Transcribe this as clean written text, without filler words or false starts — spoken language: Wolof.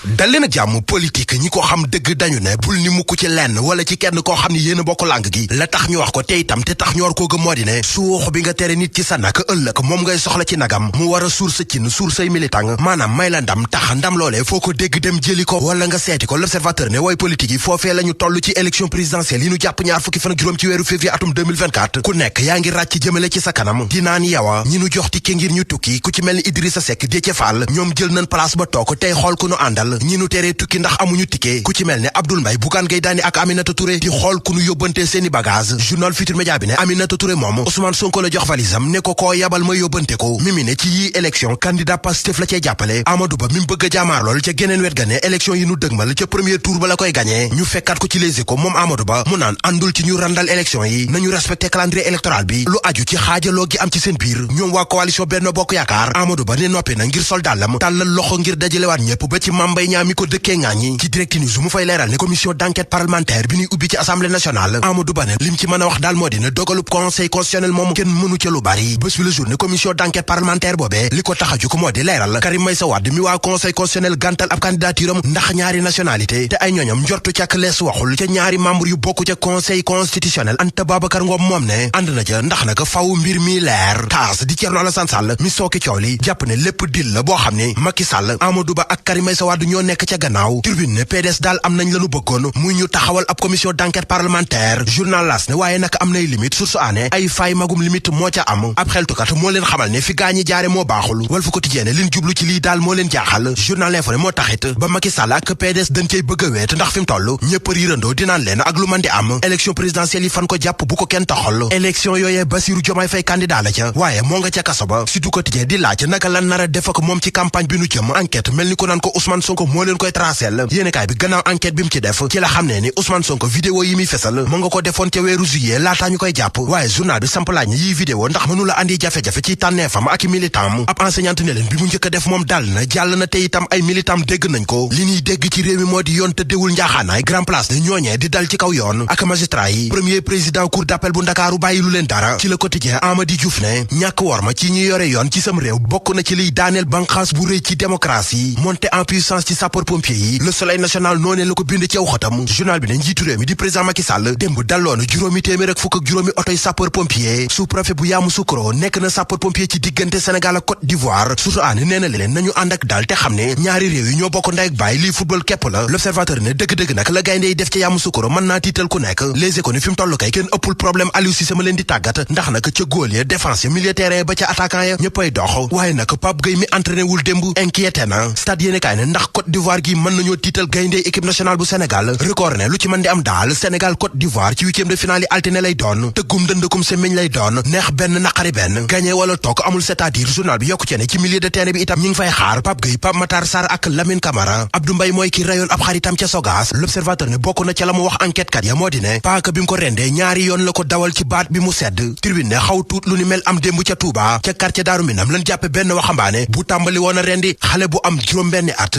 dal leen ak jàmm politique ñi ko xam dëgg dañu ne bul ni mukk ci lenn wala ci kenn koo xam ni yéen a bokk làng gi la tax ñu wax ko te itam te tax ñu war koo gëm moo di ne suux bi nga tere nit ci sa nak ëllëg moom ngay soxla ci nagam mu war a suur sa cin suur say militant maanaam may la ndam tax ndam loolee foo ko dégg dem jëli ko wala nga seeti ko l'observateur ne way politique yi foofee la ñu toll ci élection présidentielle yi ñu jàpp ñaar fukki fan ak juróom ci weeru février atum 2024 ku nekk yaa ngi ràcc jëmale ci sa kanam di naan yawa ñi ñu jox tikke ngir ñu tukki ku ci mel ni Idrissa Seck Déthié Fall ñoom jël nañ place ba toog tey xool ku nu àndal ñi nu teree tukki ndax amuñu tikke ku ci mel ne Abdoul Mbaye Bougane Gueye Dany ak Aminata Touré di xool ku nu yóbbante seeni bagage journal Futurs Médias bi ne Aminata Touré moom Ousmane Sonko la jox valisam ne ko koo yabal ma yóbbante ko Mimi ne ci yii élection candidat Pastef la cee jàppale Amadou Ba mi mu bëgg a jaamaar lool ca geneen wet ga ne élection yi nu dëgmal ca premier tour ba la koy gañee ñu fekkaat ko ci Les Échos moom Amadou Ba mu naan àndul ci ñu randal élection yi nañu respecté calendrier électoral bi lu aju ci xaajaloo gi am ci seen biir ñoom waa coalition Benno Bokk Yaakaar Amadou Ba ne noppi na ngir sol dàllam tàllal loxo ngir dajalewaat ñëpp ba ci mambay ñaa mi ko dëkkee ŋaañi ci Direct News mu fay leeral ne commission d'enquête parlementaire bi ñuy ubbi ci assemblée nationale Amadou Ba ne lim ci mën a wax daal moo di ne dogalub conseil constitutionnel moom kenn mënu ca lu bari bés bi la journée commission d'enquête parlementaire boobee li ko tax a jóg moo di leeral Karim Meïssa Wade mi waa conseil constitutionnel gàntal ab candidature am ndax ñaari nationalité te ay ñoñam njortu càkk lees waxul ca ñaari membre yu bokk ca conseil constitutionnel Anta Babacar Ngom moom ne ànd na ca ndax naka faw mbir mi leer taas di Thierno Alassane Sall mi sooki coow li jàpp ne lépp dil la boo xam ne Macky Sall Amadou Ba ak Karim Meïssa Wade ñoo nekk ca gannaaw Tribune ne PDS daal am nañ lañu bëggoon muy ñu taxawal ab commission d'enquête parlementaire journal L'As ne waaye nag am nay limite source aané ay fay magum limite moo ca am ab xeltukat moo leen xamal ne fi gaañi jaare moo baaxul Walf Quotidien liñ jublu ci lii daal moo leen jaaxal journal L'Info ne moo taxit ba Macky Sall ak PDS dañ cay bëgg a weet ndax fi mu toll ñëpp riirandoo dinaan leen ak lu mën di am élection présidentielle yi fan ko jàpp bu ko kenn taxal élection yooyee Bassirou Diomaye Faye candidat la ca waaye moo nga ca kaso ba Sud Quotidien di laaj naka lan nar a def ak moom ci campagne bi nu jëm enquête mel ni ko naan ko Ousmane Sonko moo leen koy tracel yéenekaay bi gannaaw enquête bi mu ci def ci la xam ne ni Ousmane Sonko vidéo yi muy fesal mu nga ko defoon ca weeru juillet laataa ñu koy jàpp waaye journal bi samp laaj ñi yii vidéo ndax mënu la andi jafe-jafe ci tànneefam ak militant ab enseignante ne leen bi mu njëkk a def moom dal na jàll na te itam ay militant dégg nañ ko li ñuy dégg ci réew mi moo di yoon tëddewul njaaxaanaay grand place ne ñooñee di dal ci kaw yoon ak magistrat yi premier président cour d'appel bu Ndakaaru bàyyi lu leen dara ci le quotidien Amady Diouf ne ñàkk worma ci ñi yore yoon ci sam réew bokk na ci liy daaneel banqaas bu rëy ci démocratie montée en puissance ci sapeur pompier yi le soleil national noonee la ko bind ci aw xatam journal bi ne njiitu réew mi di président Macky Sall démb dalloon juróomi téeméer ak fukk ak juróomi otoy sapeur pompier sous-préfet bu Yamoussoukro nekk na sapeur pompier ci diggante Sénégal ak Côte d'Ivoire surtout aane nee na leen nañu ànd ak daal te xam ne ñaari réew yi ñoo bokk ndey ak baay lii football képp la l'observateur ne dëgg-dëgg nag la gaynde yi def ca Yamoussoukro mën naa tiital ku nekk les économies fi mu toll kay kenn ëppul problème Aliou Cissé ma leen di tàggat ndax nag ca góol ya défense ya milieu terrain ba ca attaquant ya ñëppay dox waaye nag Pape Gueye mi entraîné wul démb inquiété na stade yéene kaay ne ndax Côte d'Ivoire gi mën nañoo tiital gaynde équipe nationale bu Sénégal record ne lu ci mën di am daal Sénégal Côte d'Ivoire ci huitième de finale yi altine lay doon tëggum dëndëkum semmiñ lay doon neex benn naqari benn gagné wala toog amul c'est-à-dire journal bi yokku ci ne ci milieu de terrain bi itam ñi ngi fay xaar Pape Gueye Pape Matar Sarr ak Lamine Camara Abdou Mbaye mooy ki rayoon ab xaritam ca Sogas l'observateur ne bokk na ca la mu wax enquête kat ya moo di ne paaka bi mu ko rendee ñaari yoon la ko dawal ci baat bi mu sedd Tribune ne xaw tuut lu ni mel am démb ca Touba ca quartier Daaru Minam lan jàppe benn waxambaane bu tàmbali woon a rendi xale bu am juróom benni at